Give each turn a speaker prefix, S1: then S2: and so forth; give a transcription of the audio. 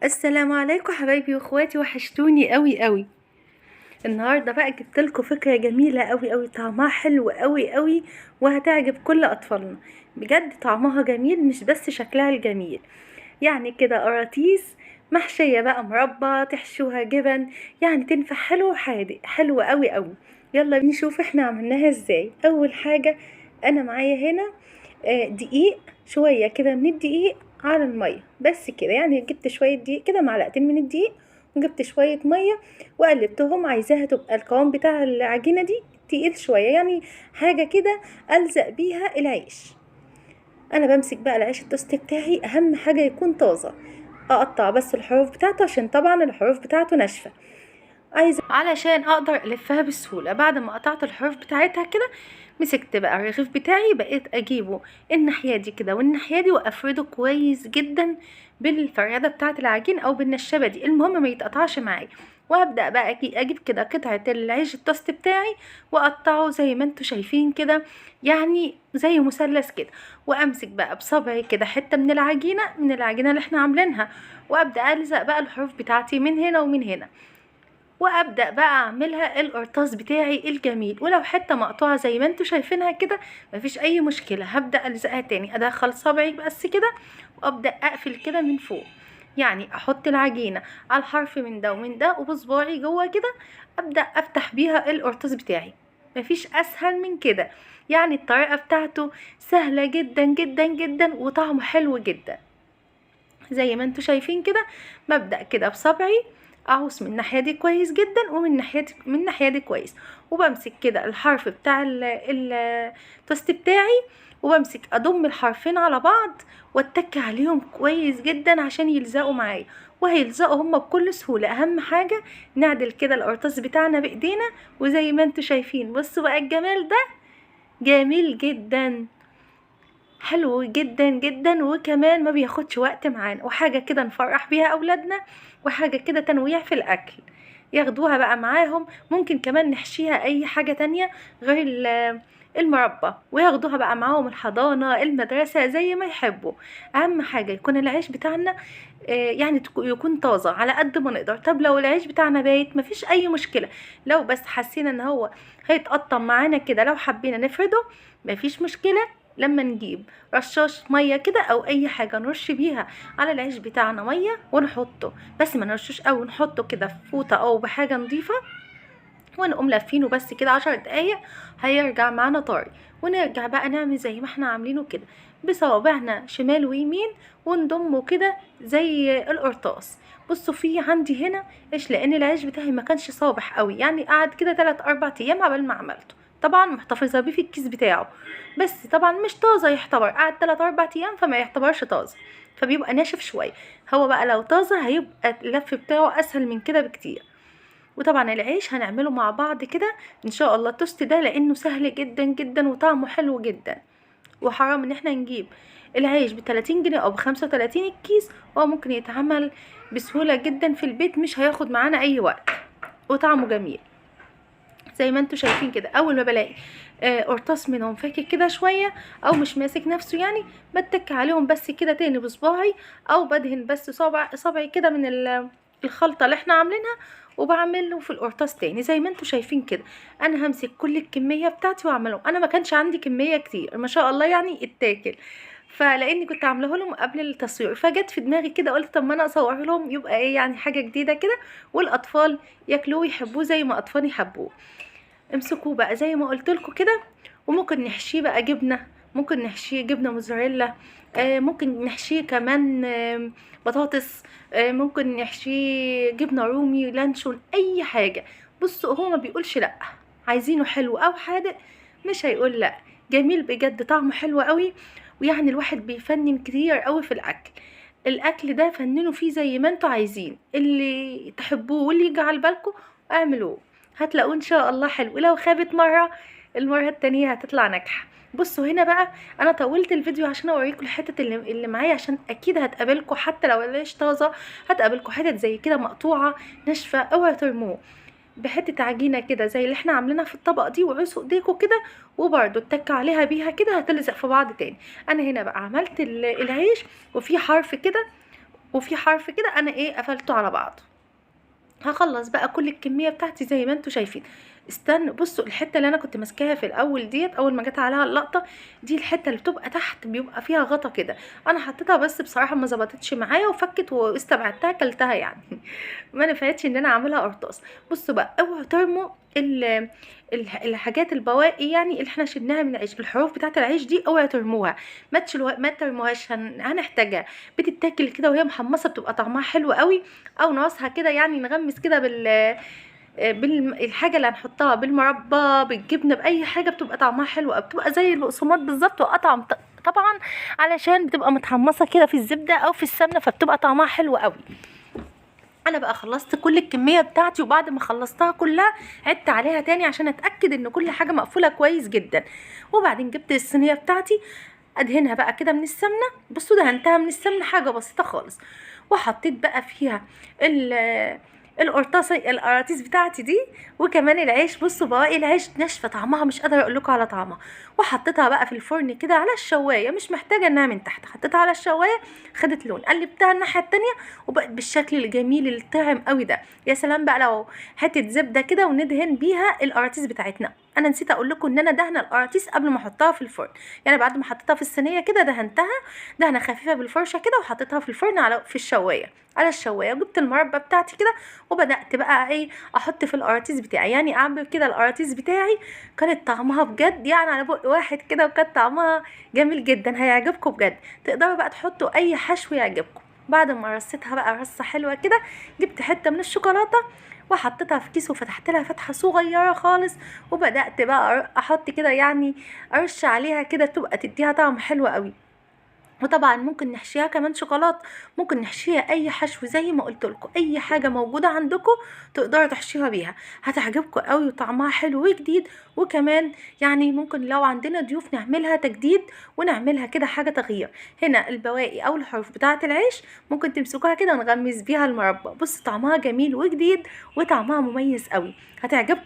S1: السلام عليكم حبايبي واخواتي، وحشتوني قوي قوي. النهارده بقى جبت لكم فكره جميله قوي قوي، طعمها حلو قوي قوي وهتعجب كل اطفالنا. بجد طعمها جميل، مش بس شكلها الجميل. يعني كده قراطيس محشيه بقى مربى، تحشوها جبن، يعني تنفع حلو وحادق، حلو قوي قوي. يلا نشوف احنا عملناها ازاي. اول حاجه انا معايا هنا دقيق، شويه كده من الدقيق على الميه، بس كده. يعني جبت شويه دقيق كده، معلقتين من الدقيق، وجبت شويه ميه وقلبتهم. عايزاها تبقى القوام بتاع العجينه دي تقيل شويه، يعني حاجه كده الزق بيها العيش. انا بمسك بقى العيش التوست بتاعي، اهم حاجه يكون طازه. اقطع بس الحروف بتاعته عشان طبعا الحروف بتاعته ناشفه، عايزه علشان اقدر الفها بسهوله. بعد ما قطعت الحروف بتاعتها كده، مسكت بقى الرغيف بتاعي، بقيت اجيبه الناحيه دي كده والناحيه دي، وافرده كويس جدا بالفريده بتاعه العجين او بالنشابه دي، المهم ما يتقطعش معايا. وابدا بقى اجيب كده قطعه العيش التوست بتاعي، واقطعه زي ما انتوا شايفين كده، يعني زي مثلث كده. وامسك بقى بصبعي كده حته من العجينه اللي احنا عاملينها، وابدا الزق بقى الحروف بتاعتي من هنا ومن هنا، وابدا بقى اعملها القرطاس بتاعي الجميل. ولو حته مقطوعه زي ما انتوا شايفينها كده، مفيش اي مشكله، هبدا الزقها تاني، ادخل صبعي بس كده وابدا اقفل كده من فوق. يعني احط العجينه على الحرف من ده ومن ده، وبصباعي جوه كده ابدا افتح بيها القرطاس بتاعي. مفيش اسهل من كده. يعني الطريقه بتاعته سهله جدا جدا جدا، وطعمه حلو جدا زي ما انتوا شايفين كده. ببدأ كده بصبعي اعوص من الناحيه دي كويس جدا، ومن الناحيه دي كويس، وبمسك كده الحرف بتاع التوست بتاعي، وبمسك اضم الحرفين على بعض واتك عليهم كويس جدا عشان يلزقوا معايا. وهيلزقوا هما بكل سهوله. اهم حاجه نعدل كده القرطاس بتاعنا بايدينا، وزي ما انتوا شايفين بصوا بقى الجمال ده، جميل جدا، حلو جدا جدا، وكمان ما بياخدش وقت معانا، وحاجة كده نفرح بيها اولادنا، وحاجة كده تنويع في الاكل ياخدوها بقى معاهم. ممكن كمان نحشيها اي حاجة تانية غير المربى، وياخدوها بقى معاهم الحضانة المدرسة زي ما يحبوا. اهم حاجة يكون العيش بتاعنا يعني يكون طازة على قد ما نقدر. طب لو العيش بتاعنا بايت مفيش اي مشكلة، لو بس حسينا ان هو هيتقطم معانا كده، لو حبينا نفرده مفيش مشكلة. لما نجيب رشاش ميه كده او اي حاجه نرش بيها على العيش بتاعنا ميه ونحطه، بس ما نرشوش قوي، نحطه كده في فوطه او بحاجه نظيفه، ونقوم لافينه بس كده 10 دقايق، هيرجع معانا طري. ونرجع بقى نعمل زي ما احنا عاملينه كده بصوابعنا شمال ويمين، ونضمه كده زي القرطاس. بصوا في عندي هنا ايش، لان العيش بتاعي ما كانش صابح قوي، يعني قعد كده 3 4 ايام عبال ما عملته. طبعا محتفظه بيه في الكيس بتاعه، بس طبعا مش طازه يعتبر، قعد 3 4 ايام فما يعتبرش طازه، فبيبقى ناشف شويه. هو بقى لو طازه هيبقى اللف بتاعه اسهل من كده بكتير. وطبعا العيش هنعمله مع بعض كده ان شاء الله التوست ده، لانه سهل جدا جدا وطعمه حلو جدا. وحرام ان احنا نجيب العيش ب30 جنيه او ب35 الكيس، هو ممكن يتعمل بسهولة جدا في البيت، مش هياخد معانا اي وقت، وطعمه جميل زي ما انتوا شايفين كده. اول ما بلاقي قرطاس منهم فاكك كده شويه او مش ماسك نفسه، يعني بتك عليهم بس كده تاني بصباعي، او بدهن بس صبعي كده من الخلطه اللي احنا عاملينها، وبعمله في القرطاس تاني زي ما انتوا شايفين كده. انا همسك كل الكميه بتاعتي واعملهم. انا ما كانش عندي كميه كتير ما شاء الله يعني اتاكل، فلاني كنت عاملاه لهم قبل التصوير، فجت في دماغي كده قلت طب ما انا اصور لهم، يبقى ايه يعني حاجه جديده كده، والاطفال ياكلوه ويحبوه زي ما اطفالي يحبوه. امسكوه بقى زي ما قلت لكم كده، وممكن نحشيه بقى جبنه، ممكن نحشيه جبنه موزاريلا، ممكن نحشيه كمان بطاطس، ممكن نحشيه جبنه رومي، لانشون، اي حاجه. بصوا هو ما بيقولش لا، عايزينه حلو او حادق مش هيقول لا. جميل بجد، طعمه حلو قوي. ويعني الواحد بيفنن كتير قوي في الاكل ده، فننوا فيه زي ما انتوا عايزين، اللي تحبوه واللي يجي على بالكم اعملوه، هتلاقوه ان شاء الله حلو. ولو خابت مرة، المرة التانية هتطلع ناجحة. بصوا هنا بقى، انا طولت الفيديو عشان اوريكم الحتت اللي معايا، عشان اكيد هتقابلكم حتى لو العيش طازه، هتقابلكم حتت زي كده مقطوعه ناشفه، اوعوا ترموه. بحته عجينه كده زي اللي احنا عاملينها في الطبق دي، وعصوا ايديكم كده، وبرده اتك عليها بيها كده هتلزق في بعض تاني. انا هنا بقى عملت العيش، وفي حرف كده وفي حرف كده انا ايه قفلته على بعض. هخلص بقى كل الكميه بتاعتي زي ما انتوا شايفين. استنوا بصوا الحته اللي انا كنت ماسكاها في الاول ديت، اول ما جت عليها اللقطه دي، الحته اللي بتبقى تحت بيبقى فيها غطا كده، انا حطيتها بس بصراحه ما ظبطتش معايا وفكت واستبعدتها كلتها يعني ما نفعتش ان انا اعملها قرطاس. بصوا بقى اوعوا ترموا الحاجات البواقي يعني اللي احنا شلناها من العيش، الحروف بتاعه العيش دي اوعوا ترموها، ما ترموهاش، هنحتاجها، بتتاكل كده وهي محمصه بتبقى طعمها حلو قوي، او ناقصها كده يعني نغمس كده بالحاجه اللي هنحطها، بالمربى بالجبنه باي حاجه بتبقى طعمها حلو قوي، بتبقى زي البقسماط بالظبط واطعم طبعا، علشان بتبقى متحمصه كده في الزبده او في السمنه فبتبقى طعمها حلو قوي. انا بقى خلصت كل الكميه بتاعتي، وبعد ما خلصتها كلها عدت عليها تاني عشان اتاكد ان كل حاجه مقفوله كويس جدا. وبعدين جبت الصينيه بتاعتي ادهنها بقى كده من السمنه، بصوا دهنتها من السمنه حاجه بسيطه خالص، وحطيت بقى فيها القراطيس بتاعتي دي، وكمان العيش. بصوا بواقي العيش ناشفه طعمها مش قادره اقول لكم على طعمها، وحطيتها بقى في الفرن كده على الشوايه، مش محتاجه انها من تحت، حطيتها على الشوايه خدت لون، قلبتها الناحيه التانية وبقت بالشكل الجميل اللي طعم قوي ده. يا سلام بقى لو حته زبده كده وندهن بيها القراطيس بتاعتنا. انا نسيت اقول لكم ان انا دهنه القراطيس قبل ما احطها في الفرن، يعني بعد ما حطيتها في الصينيه كده دهنتها دهنه خفيفه بالفرشه كده، وحطيتها في الفرن في الشوايه على الشوايه، وجبت المربى بتاعتي كده وبدات بقى ايه احط في القراطيس بتاعي، يعني اعمل كده القراطيس بتاعي. كانت طعمها بجد يعني على بق واحد كده، وكانت طعمها جميل جدا، هيعجبكم بجد. تقدروا بقى تحطوا اي حشو يعجبكم. بعد ما رصيتها بقى رصه حلوه كده، جبت حته من الشوكولاته وحطيتها في كيس وفتحت لها فتحه صغيره خالص، وبدات بقى احط كده يعني ارش عليها كده تبقى تديها طعم حلو قوي. وطبعا ممكن نحشيها كمان شوكولاته، ممكن نحشيها اي حشو زي ما قلت لكم، اي حاجه موجوده عندكم تقدروا تحشيها بيها، هتعجبكم قوي وطعمها حلو وجديد. وكمان يعني ممكن لو عندنا ضيوف نعملها تجديد ونعملها كده حاجه تغيير. هنا البواقي او الحروف بتاعه العيش ممكن تمسكوها كده ونغمس بيها المربى، بص طعمها جميل وجديد وطعمها مميز قوي، هتعجبكم.